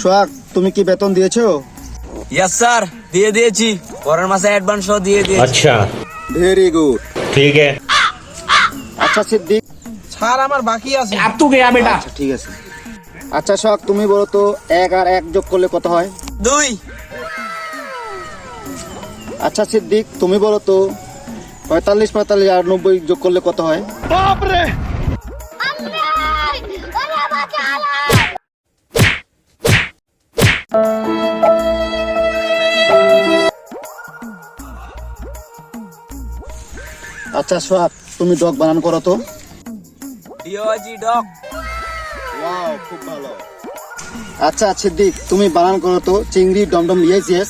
সোহাগ, তুমি কি বেতন দিয়েছো? यस सर, দিয়ে দিয়েছি। পরের মাসে অ্যাডভান্সও দিয়ে দিয়েছি। अच्छा ভেরি গুড। ठीक है। আচ্ছা সিদ্দিক, স্যার আমার বাকি আছে। अब तू गया बेटा। আচ্ছা ঠিক আছে। আচ্ছা সোহাগ, তুমি বলো তো 1 আর 1 যোগ করলে কত হয়? 2। আচ্ছা সিদ্দিক, তুমি বলো তো 45 আর 90 যোগ করলে কত হয়? আচ্ছা সোহাগ, তুমি ডগ বানান করো তো। DOG dog. ওয়াও, খুব ভালো। আচ্ছা সিদ্দিক, তুমি বানান করো তো চিংড়ি ডমডম ইয়েস ইয়েস।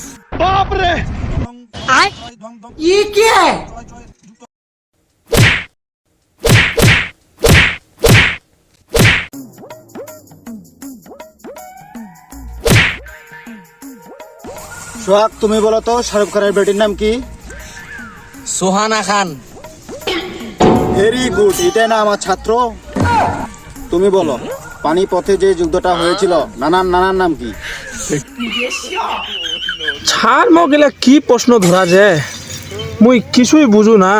ये क्या है? সোহাগ, তুমি বলো তো শাহরুখ খানের বেটির নাম কি? সুহানা খান। ভেরি গুড, এটাই না আমার ছাত্র। তুমি বলো পানিপথে যে যুদ্ধটা হয়েছিল নানার নাম কি? ছাড় মগিলা কি প্রশ্ন ধরা যায়, মুই কিছুই বুঝু না।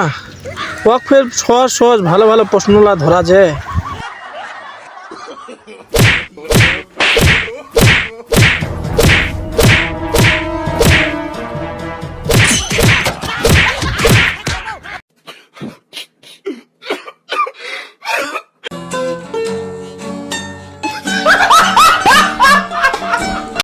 ওয়াক ফের সহজ সহজ ভালো ভালো প্রশ্নলা ধরা যায়।